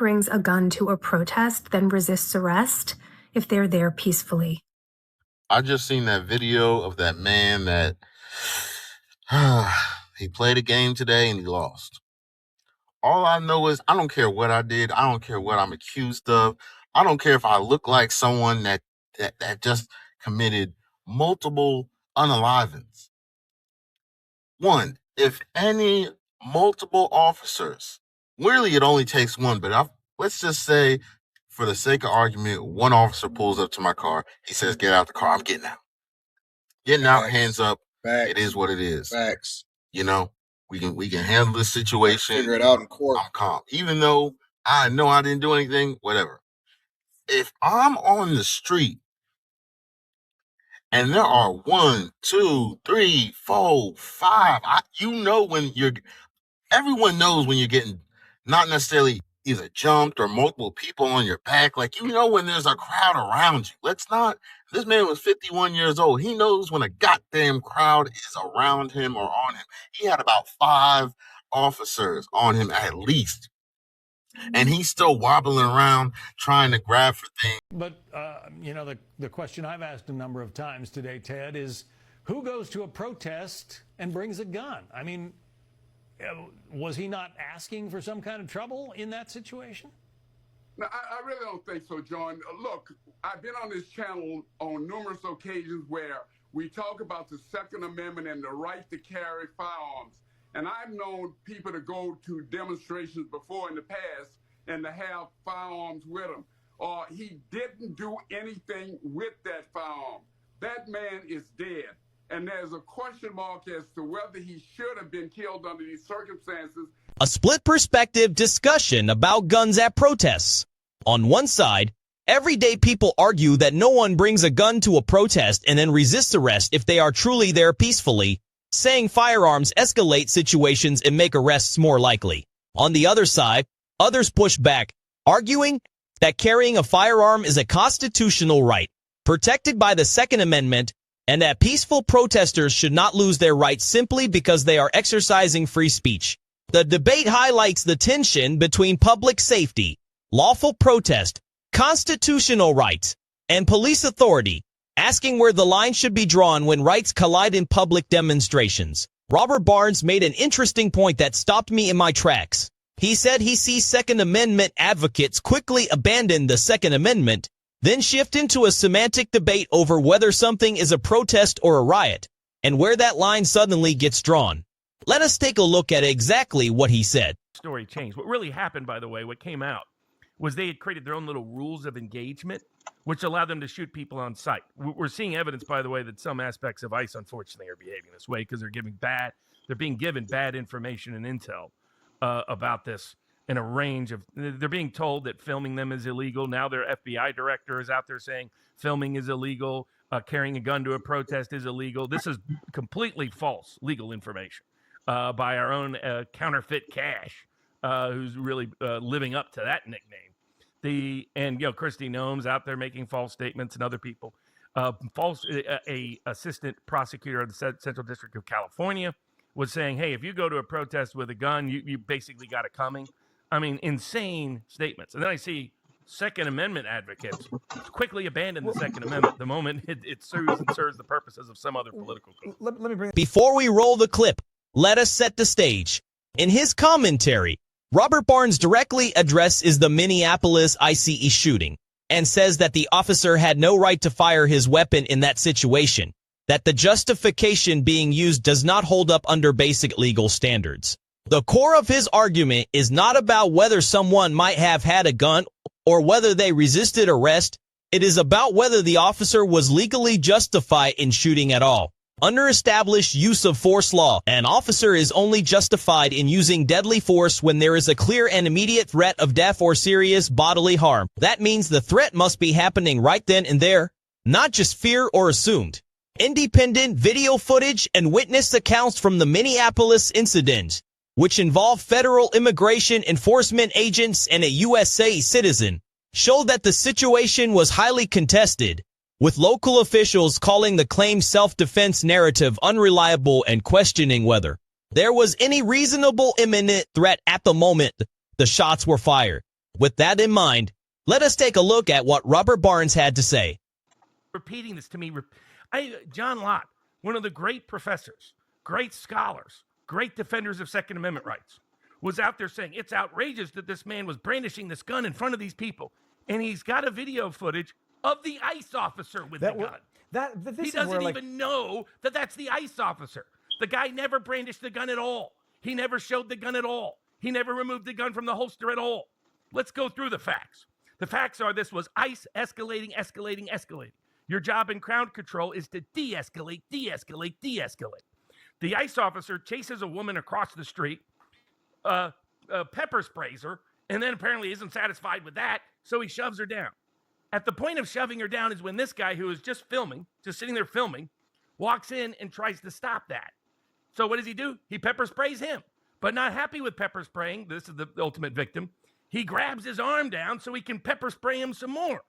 brings a gun to a protest than resists arrest if they're there peacefully. I just seen that video of that man that he played a game today and he lost. All I know is I don't care what I did. I don't care what I'm accused of. I don't care if I look like someone that just committed multiple unalivings. One, if any multiple officers, really it only takes one, but let's just say for the sake of argument, one officer pulls up to my car. He says, "Get out the car." I'm getting out. Getting out, hands up. It is what it is. Facts. You know, we can handle this situation. Figure it out in court. I'm calm. Even though I know I didn't do anything, whatever. If I'm on the street and there are 1, 2, 3, 4, 5, everyone knows when you're getting not necessarily either jumped or multiple people on your back. Like, when there's a crowd around you. This man was 51 years old. He knows when a goddamn crowd is around him or on him. He had about 5 officers on him at least. And he's still wobbling around trying to grab for things. But, the question I've asked a number of times today, Ted, is who goes to a protest and brings a gun? I mean, was he not asking for some kind of trouble in that situation? No, I really don't think so, John. Look, I've been on this channel on numerous occasions where we talk about the Second Amendment and the right to carry firearms. And I've known people to go to demonstrations before in the past and to have firearms with them. He didn't do anything with that firearm. That man is dead. And there's a question mark as to whether he should have been killed under these circumstances. A split perspective discussion about guns at protests. On one side, everyday people argue that no one brings a gun to a protest and then resists arrest if they are truly there peacefully, saying firearms escalate situations and make arrests more likely. On the other side, others push back, arguing that carrying a firearm is a constitutional right, protected by the Second Amendment, and that peaceful protesters should not lose their rights simply because they are exercising free speech. The debate highlights the tension between public safety, lawful protest, constitutional rights, and police authority, asking where the line should be drawn when rights collide in public demonstrations. Robert Barnes made an interesting point that stopped me in my tracks. He said he sees Second Amendment advocates quickly abandon the Second Amendment, then shift into a semantic debate over whether something is a protest or a riot, and where that line suddenly gets drawn. Let us take a look at exactly what he said. Story changed. What really happened, by the way, what came out, was they had created their own little rules of engagement, which allowed them to shoot people on sight. We're seeing evidence, by the way, that some aspects of ICE, unfortunately, are behaving this way because they're being given bad information and intel about this in a range of, they're being told that filming them is illegal. Now their FBI director is out there saying filming is illegal, carrying a gun to a protest is illegal. This is completely false legal information by our own counterfeit Cash, who's really living up to that nickname. Christy Noem's out there making false statements, and other people. Assistant prosecutor of the Central District of California was saying, hey, if you go to a protest with a gun, you basically got it coming. I mean, insane statements. And then I see Second Amendment advocates quickly abandon the Second Amendment the moment it serves the purposes of some other political group. Before we roll the clip, let us set the stage. In his commentary, Robert Barnes directly addresses the Minneapolis ICE shooting and says that the officer had no right to fire his weapon in that situation, that the justification being used does not hold up under basic legal standards. The core of his argument is not about whether someone might have had a gun or whether they resisted arrest. It is about whether the officer was legally justified in shooting at all. Under established use of force law, an officer is only justified in using deadly force when there is a clear and immediate threat of death or serious bodily harm. That means the threat must be happening right then and there, not just fear or assumed. Independent video footage and witness accounts from the Minneapolis incident, which involved federal immigration enforcement agents and a USA citizen, show that the situation was highly contested, with local officials calling the claimed self-defense narrative unreliable and questioning whether there was any reasonable imminent threat at the moment the shots were fired. With that in mind, let us take a look at what Robert Barnes had to say. Repeating this to me, John Locke, one of the great professors, great scholars, great defenders of Second Amendment rights, was out there saying it's outrageous that this man was brandishing this gun in front of these people. And he's got a video footage of the ICE officer with the gun. He doesn't even know that that's the ICE officer. The guy never brandished the gun at all. He never showed the gun at all. He never removed the gun from the holster at all. Let's go through the facts. The facts are this was ICE escalating. Your job in crowd control is to de-escalate. The ICE officer chases a woman across the street, pepper sprays her, and then apparently isn't satisfied with that, so he shoves her down. At the point of shoving her down is when this guy who is just sitting there filming, walks in and tries to stop that. So what does he do? He pepper sprays him. But not happy with pepper spraying, this is the ultimate victim, he grabs his arm down so he can pepper spray him some more.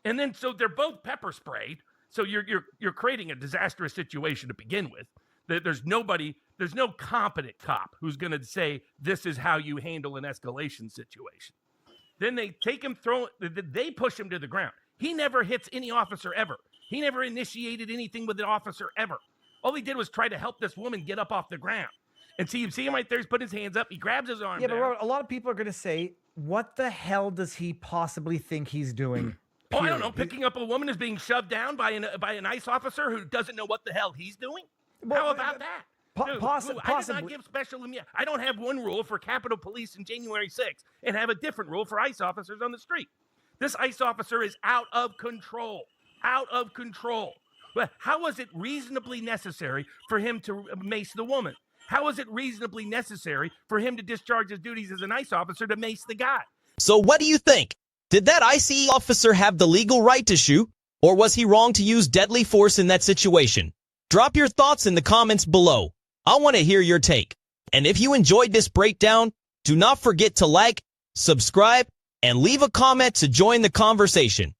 And then so they're both pepper sprayed, so you're creating a disastrous situation to begin with. There's no competent cop who's going to say this is how you handle an escalation situation. Then they take him, they push him to the ground. He never hits any officer ever. He never initiated anything with an officer ever. All he did was try to help this woman get up off the ground. And see, you see him right there, he's put his hands up, he grabs his arm down. But Robert, a lot of people are going to say, what the hell does he possibly think he's doing? Oh, I don't know. Picking up a woman is being shoved down by an ICE officer who doesn't know what the hell he's doing? Well, how about that? Dude, possibly. I did not give special immunity. I don't have one rule for Capitol Police in January 6th and have a different rule for ICE officers on the street. This ICE officer is out of control. But how was it reasonably necessary for him to mace the woman? How is it reasonably necessary for him to discharge his duties as an ICE officer to mace the guy? So what do you think? Did that ICE officer have the legal right to shoot, or was he wrong to use deadly force in that situation? Drop your thoughts in the comments below. I want to hear your take. And if you enjoyed this breakdown, do not forget to like, subscribe, and leave a comment to join the conversation.